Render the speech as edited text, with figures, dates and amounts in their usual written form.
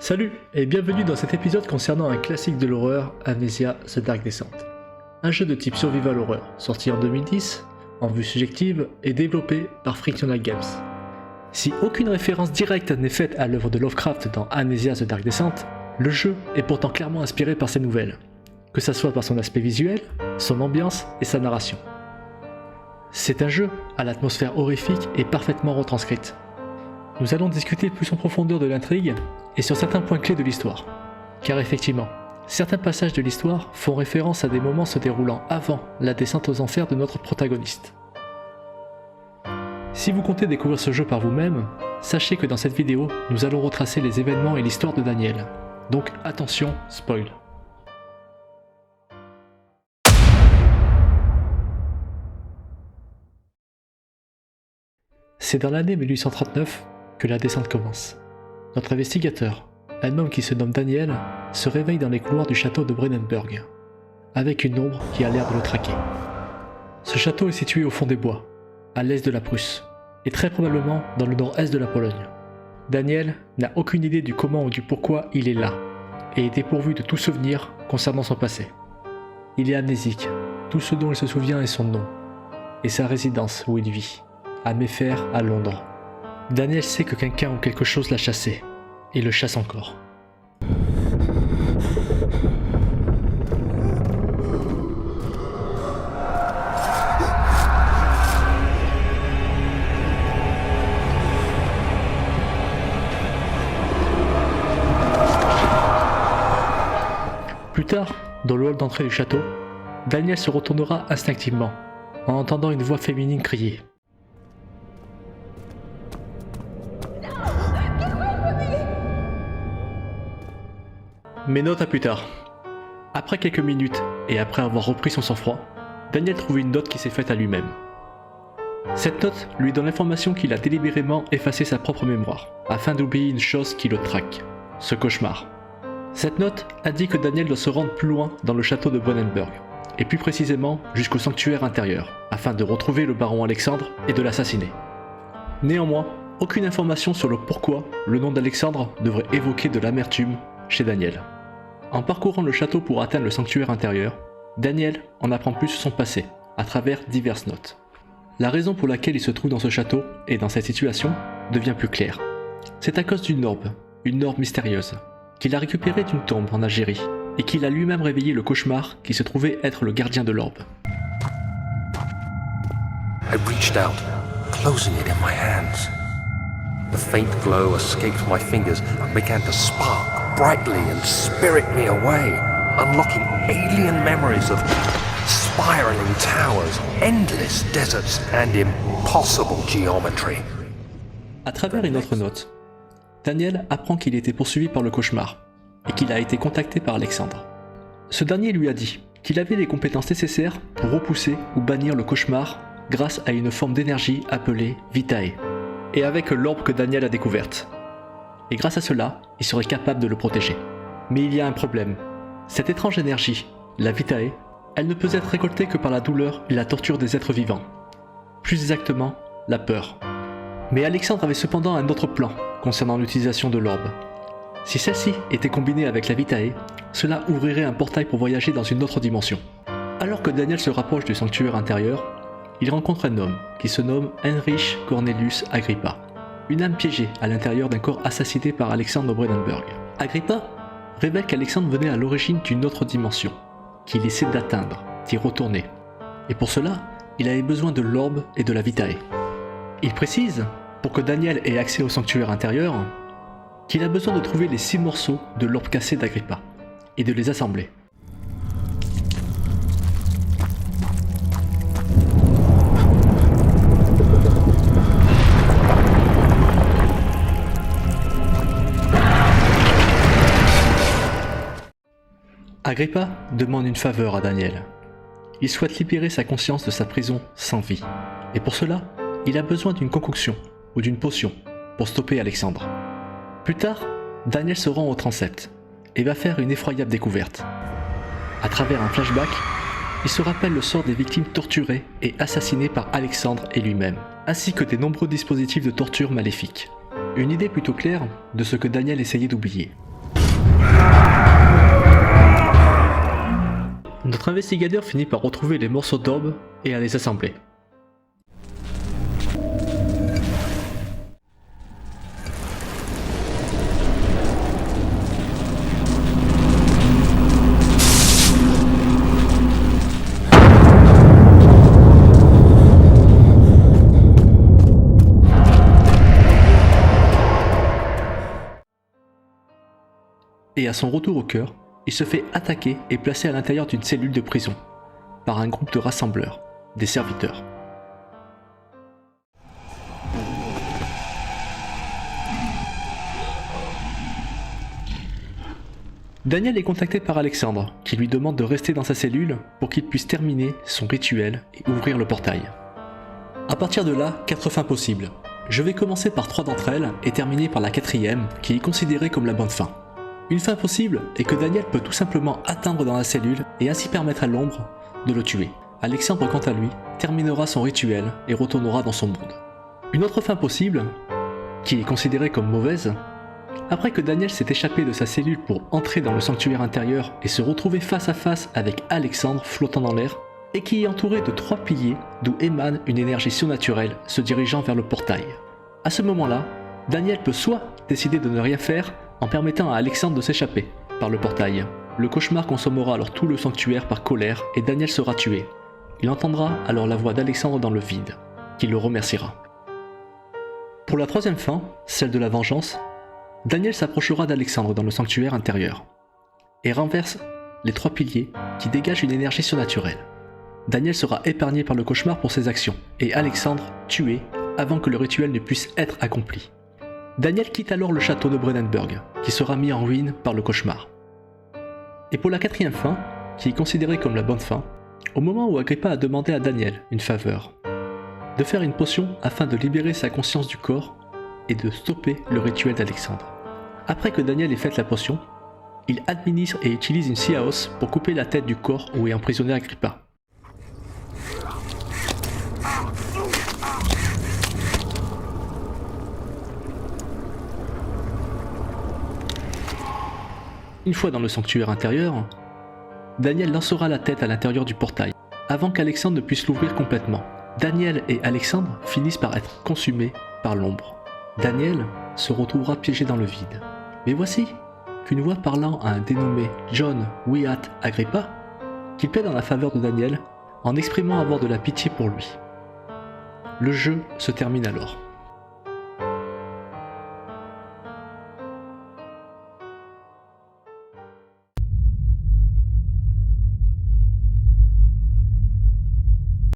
Salut et bienvenue dans cet épisode concernant un classique de l'horreur, Amnesia The Dark Descent. Un jeu de type survival horror, sorti en 2010, en vue subjective et développé par Frictional Games. Si aucune référence directe n'est faite à l'œuvre de Lovecraft dans Amnesia The Dark Descent, le jeu est pourtant clairement inspiré par ces nouvelles, que ce soit par son aspect visuel, son ambiance et sa narration. C'est un jeu à l'atmosphère horrifique et parfaitement retranscrite. Nous allons discuter plus en profondeur de l'intrigue et sur certains points clés de l'histoire. Car effectivement, certains passages de l'histoire font référence à des moments se déroulant avant la descente aux enfers de notre protagoniste. Si vous comptez découvrir ce jeu par vous-même, sachez que dans cette vidéo, nous allons retracer les événements et l'histoire de Daniel. Donc attention, spoil. C'est dans l'année 1839 que la descente commence. Notre investigateur, un homme qui se nomme Daniel, se réveille dans les couloirs du château de Brandenburg, avec une ombre qui a l'air de le traquer. Ce château est situé au fond des bois, à l'est de la Prusse, et très probablement dans le nord-est de la Pologne. Daniel n'a aucune idée du comment ou du pourquoi il est là, et est dépourvu de tout souvenir concernant son passé. Il est amnésique, tout ce dont il se souvient est son nom, et sa résidence où il vit, à Mayfair, à Londres. Daniel sait que quelqu'un ou quelque chose l'a chassé, et le chasse encore. Plus tard, dans le hall d'entrée du château, Daniel se retournera instinctivement, en entendant une voix féminine crier. Mais note à plus tard. Après quelques minutes, et après avoir repris son sang-froid, Daniel trouve une note qui s'est faite à lui-même. Cette note lui donne l'information qu'il a délibérément effacé sa propre mémoire, afin d'oublier une chose qui le traque, ce cauchemar. Cette note indique que Daniel doit se rendre plus loin dans le château de Brandenburg, et plus précisément jusqu'au sanctuaire intérieur, afin de retrouver le baron Alexandre et de l'assassiner. Néanmoins, aucune information sur le pourquoi le nom d'Alexandre devrait évoquer de l'amertume chez Daniel. En parcourant le château pour atteindre le sanctuaire intérieur, Daniel en apprend plus sur son passé, à travers diverses notes. La raison pour laquelle il se trouve dans ce château et dans cette situation devient plus claire. C'est à cause d'une orbe mystérieuse, qu'il a récupérée d'une tombe en Algérie, et qu'il a lui-même réveillé le cauchemar qui se trouvait être le gardien de l'orbe. I reached out, closing it in my hands. The faint glow escaped my fingers and began to spark brightly and spirit me away, unlocking alien memories of spiraling towers, endless deserts, and impossible geometry. À travers une autre note, Daniel apprend qu'il était poursuivi par le cauchemar et qu'il a été contacté par Alexandre. Ce dernier lui a dit qu'il avait les compétences nécessaires pour repousser ou bannir le cauchemar grâce à une forme d'énergie appelée Vitae, et avec l'orbe que Daniel a découverte. Et grâce à cela, il serait capable de le protéger. Mais il y a un problème. Cette étrange énergie, la Vitae, elle ne peut être récoltée que par la douleur et la torture des êtres vivants. Plus exactement, la peur. Mais Alexandre avait cependant un autre plan concernant l'utilisation de l'orbe. Si celle-ci était combinée avec la Vitae, cela ouvrirait un portail pour voyager dans une autre dimension. Alors que Daniel se rapproche du sanctuaire intérieur, il rencontre un homme qui se nomme Heinrich Cornelius Agrippa, une âme piégée à l'intérieur d'un corps assassiné par Alexandre Brandenburg. Agrippa révèle qu'Alexandre venait à l'origine d'une autre dimension, qu'il essaie d'atteindre, d'y retourner. Et pour cela, il avait besoin de l'orbe et de la Vitae. Il précise, pour que Daniel ait accès au sanctuaire intérieur, qu'il a besoin de trouver les 6 morceaux de l'orbe cassé d'Agrippa, et de les assembler. Agrippa demande une faveur à Daniel. Il souhaite libérer sa conscience de sa prison sans vie. Et pour cela, il a besoin d'une concoction ou d'une potion pour stopper Alexandre. Plus tard, Daniel se rend au transept et va faire une effroyable découverte. À travers un flashback, il se rappelle le sort des victimes torturées et assassinées par Alexandre et lui-même, ainsi que des nombreux dispositifs de torture maléfiques. Une idée plutôt claire de ce que Daniel essayait d'oublier. Notre investigateur finit par retrouver les morceaux d'orbe et à les assembler. Et à son retour au cœur, il se fait attaquer et placer à l'intérieur d'une cellule de prison, par un groupe de rassembleurs, des serviteurs. Daniel est contacté par Alexandre, qui lui demande de rester dans sa cellule pour qu'il puisse terminer son rituel et ouvrir le portail. À partir de là, 4 fins possibles. Je vais commencer par 3 d'entre elles et terminer par la 4e, qui est considérée comme la bonne fin. Une fin possible est que Daniel peut tout simplement atteindre dans la cellule et ainsi permettre à l'ombre de le tuer. Alexandre, quant à lui, terminera son rituel et retournera dans son monde. Une autre fin possible, qui est considérée comme mauvaise, après que Daniel s'est échappé de sa cellule pour entrer dans le sanctuaire intérieur et se retrouver face à face avec Alexandre flottant dans l'air, et qui est entouré de 3 piliers d'où émane une énergie surnaturelle se dirigeant vers le portail. À ce moment-là, Daniel peut soit décider de ne rien faire en permettant à Alexandre de s'échapper par le portail. Le cauchemar consommera alors tout le sanctuaire par colère et Daniel sera tué. Il entendra alors la voix d'Alexandre dans le vide, qui le remerciera. Pour la 3e fin, celle de la vengeance, Daniel s'approchera d'Alexandre dans le sanctuaire intérieur et renverse les 3 piliers qui dégagent une énergie surnaturelle. Daniel sera épargné par le cauchemar pour ses actions et Alexandre tué avant que le rituel ne puisse être accompli. Daniel quitte alors le château de Brandenburg, qui sera mis en ruine par le cauchemar. Et pour la 4e fin, qui est considérée comme la bonne fin, au moment où Agrippa a demandé à Daniel une faveur, de faire une potion afin de libérer sa conscience du corps et de stopper le rituel d'Alexandre. Après que Daniel ait fait la potion, il administre et utilise une Siaos pour couper la tête du corps où est emprisonné Agrippa. Une fois dans le sanctuaire intérieur, Daniel lancera la tête à l'intérieur du portail, avant qu'Alexandre ne puisse l'ouvrir complètement. Daniel et Alexandre finissent par être consumés par l'ombre. Daniel se retrouvera piégé dans le vide. Mais voici qu'une voix parlant à un dénommé John Wyatt Agrippa, qu'il plaide en la faveur de Daniel, en exprimant avoir de la pitié pour lui. Le jeu se termine alors.